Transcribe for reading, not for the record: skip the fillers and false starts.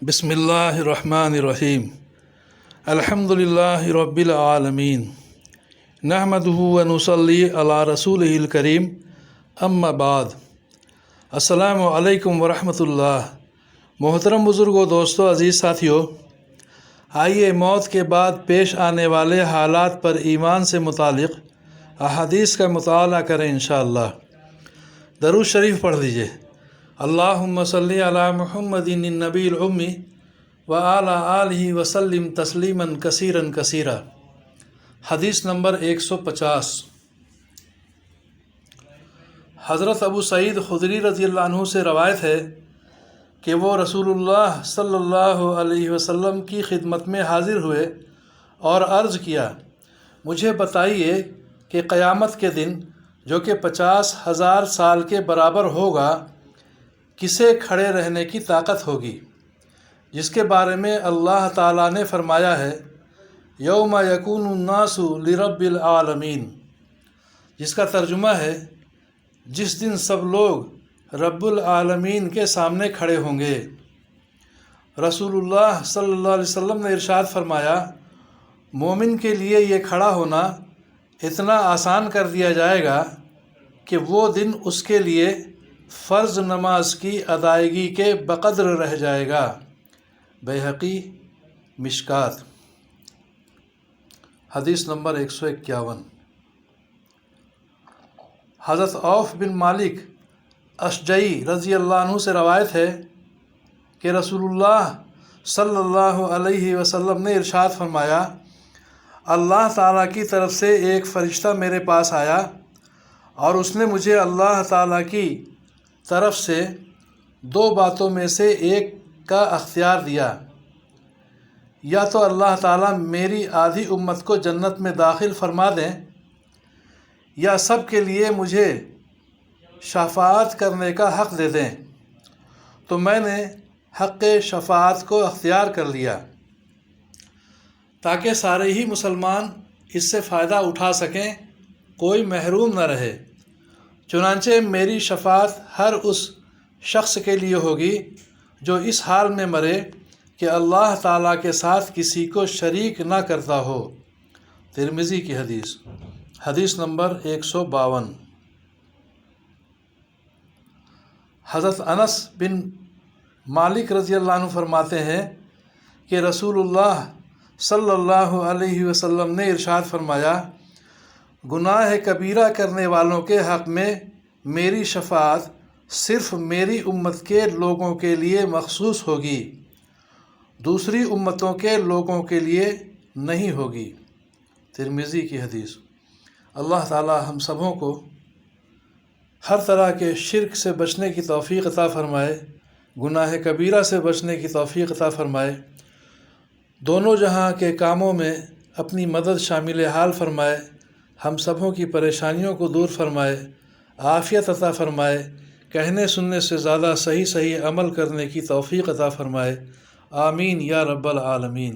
بسم اللہ الرحمن الرحیم الحمد للہ رب العالمین نحمدہ ونصلی علی رسولہ الکریم اما بعد السلام علیکم ورحمۃ اللہ۔ محترم بزرگوں، دوستوں، عزیز ساتھیوں، آئیے موت کے بعد پیش آنے والے حالات پر ایمان سے متعلق احادیث کا مطالعہ کریں انشاءاللہ۔ درود شریف پڑھ لیجئے۔ اللہم صلی علی محمد النبی الامی وعلی آلہ وسلم تسلیما کثیرا کثیرا۔ حدیث نمبر 150۔ حضرت ابو سعید خدری رضی اللہ عنہ سے روایت ہے کہ وہ رسول اللہ صلی اللہ علیہ وسلم کی خدمت میں حاضر ہوئے اور عرض کیا، مجھے بتائیے کہ قیامت کے دن جو کہ 50,000 سال کے برابر ہوگا، کسے کھڑے رہنے کی طاقت ہوگی؟ جس کے بارے میں اللہ تعالیٰ نے فرمایا ہے، یوم یکون الناس لرب العالمین، جس کا ترجمہ ہے جس دن سب لوگ رب العالمین کے سامنے کھڑے ہوں گے۔ رسول اللہ صلی اللہ علیہ وسلم نے ارشاد فرمایا، مومن کے لیے یہ کھڑا ہونا اتنا آسان کر دیا جائے گا کہ وہ دن اس کے لیے فرض نماز کی ادائیگی کے بقدر رہ جائے گا۔ بیہقی مشکات۔ حدیث نمبر 151۔ حضرت عوف بن مالک اشجعی رضی اللہ عنہ سے روایت ہے کہ رسول اللہ صلی اللہ علیہ وسلم نے ارشاد فرمایا، اللہ تعالیٰ کی طرف سے ایک فرشتہ میرے پاس آیا اور اس نے مجھے اللہ تعالیٰ کی طرف سے 2 باتوں میں سے ایک کا اختیار دیا، یا تو اللہ تعالیٰ میری آدھی امت کو جنت میں داخل فرما دیں، یا سب کے لیے مجھے شفاعت کرنے کا حق دے دیں۔ تو میں نے حق شفاعت کو اختیار کر لیا تاکہ سارے ہی مسلمان اس سے فائدہ اٹھا سکیں، کوئی محروم نہ رہے۔ چنانچہ میری شفاعت ہر اس شخص کے لیے ہوگی جو اس حال میں مرے کہ اللہ تعالیٰ کے ساتھ کسی کو شریک نہ کرتا ہو۔ ترمذی کی حدیث۔ حدیث نمبر 152۔ حضرت انس بن مالک رضی اللہ عنہ فرماتے ہیں کہ رسول اللہ صلی اللہ علیہ وسلم نے ارشاد فرمایا، گناہ کبیرہ کرنے والوں کے حق میں میری شفاعت صرف میری امت کے لوگوں کے لیے مخصوص ہوگی، دوسری امتوں کے لوگوں کے لیے نہیں ہوگی۔ ترمذی کی حدیث۔ اللہ تعالی ہم سبوں کو ہر طرح کے شرک سے بچنے کی توفیق عطا فرمائے، گناہ کبیرہ سے بچنے کی توفیق عطا فرمائے، دونوں جہاں کے کاموں میں اپنی مدد شامل حال فرمائے، ہم سبوں کی پریشانیوں کو دور فرمائے، عافیت عطا فرمائے، کہنے سننے سے زیادہ صحیح عمل کرنے کی توفیق عطا فرمائے۔ آمین یا رب العالمین۔